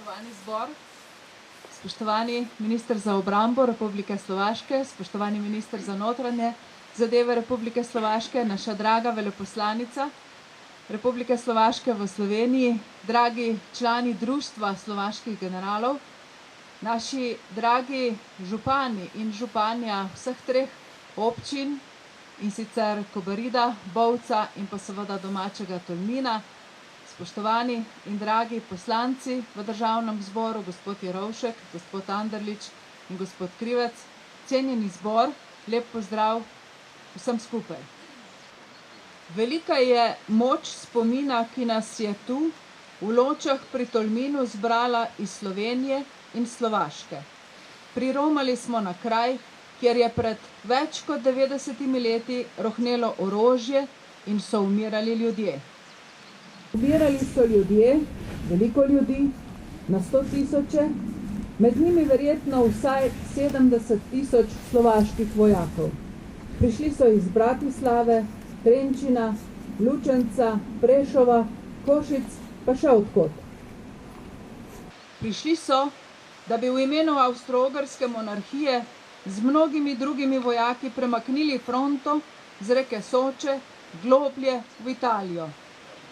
Spoštovani zbor, spoštovani minister za obrambo Republike Slovaške, spoštovani minister za notranje zadeve Republike Slovaške, naša draga veleposlanica Republike Slovaške v Sloveniji, dragi člani Društva slovaških generalov, naši dragi župani in županja vseh treh občin, in sicer Kobarida, Bovca in pa seveda domačega Tolmina, spoštovani in dragi poslanci v državnem zboru, gospod Jerovšek, gospod Anderlič in gospod Krivec, cenjeni zbor, lep pozdrav vsem skupaj. Velika je moč spomina, ki nas je tu v Ločah pri Tolminu zbrala iz Slovenije in Slovaške. Priromali smo na kraj, kjer je pred več kot 90 leti rohnelo orožje in so umirali ljudje. Umirali so ljudje, veliko ljudi, na 100 000, med njimi verjetno vsaj 70 000 slovaških vojakov. Prišli so iz Bratislave, Trenčina, Lučenca, Prešova, Košic, pa še odkot. Prišli so, da bi v imenu Avstro-Ogrske monarhije z mnogimi drugimi vojaki premaknili fronto z reke Soče globlje v Italijo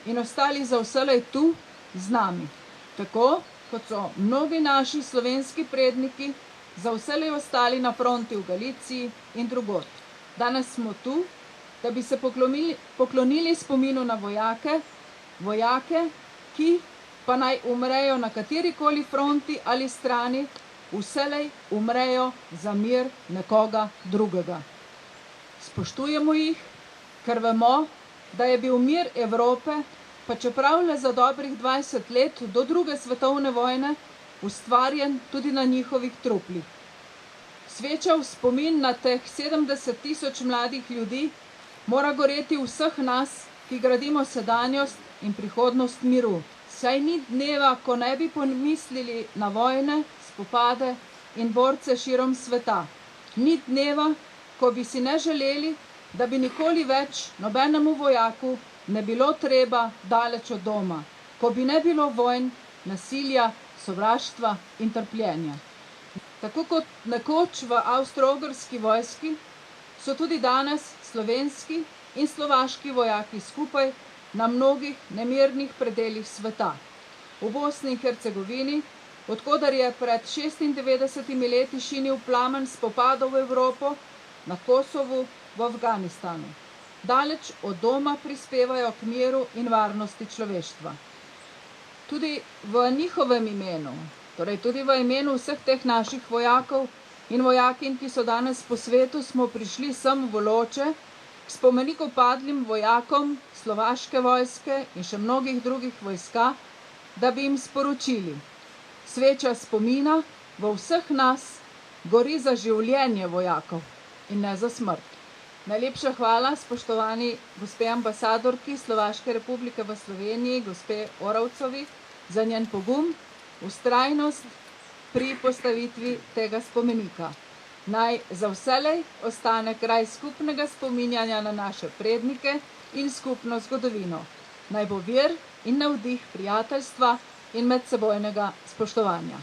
in ostali za vselej tu z nami, tako kot so mnogi naši slovenski predniki za vselej ostali na fronti v Galiciji in drugod. Danes smo tu, da bi se poklonili spominu na vojake, ki pa naj umrejo na katerikoli fronti ali strani, vselej umrejo za mir nekoga drugega. Spoštujemo jih, ker vemo, da je bil mir Evrope, pa čeprav le za dobrih 20 let do druge svetovne vojne, ustvarjen tudi na njihovih truplih. Sveča v spomin na teh 70 000 mladih ljudi mora goreti vseh nas, ki gradimo sedanjost in prihodnost miru. Saj ni dneva, ko ne bi pomislili na vojne, spopade in borce širom sveta. Ni dneva, ko bi si ne želeli, da bi nikoli več nobenemu vojaku ne bilo treba daleč od doma, ko bi ne bilo vojn, nasilja, sovraštva in trpljenja. Tako kot nekoč v Avstro-Ogrski vojski, so tudi danes slovenski in slovaški vojaki skupaj na mnogih nemirnih predelih sveta. V Bosni in Hercegovini, odkudar je pred 96 leti šinil plamen spopadov v Evropo, na Kosovu, v Afganistanu. Daleč od doma prispevajo k miru in varnosti človeštva. Tudi v njihovem imenu, torej tudi v imenu vseh teh naših vojakov in vojakinj, ki so danes po svetu, smo prišli sem v Loče k spomeniku padlim vojakom slovaške vojske in še mnogih drugih vojska, da bi jim sporočili: sveča spomina v vseh nas gori za življenje vojakov in ne za smrt. Najlepša hvala spoštovani gospe ambasadorki Slovaške republike v Sloveniji, gospe Oravcovi, za njen pogum, vztrajnost pri postavitvi tega spomenika. Naj za vselej ostane kraj skupnega spominjanja na naše prednike in skupno zgodovino. Naj bo vir in navdih prijateljstva in medsebojnega spoštovanja.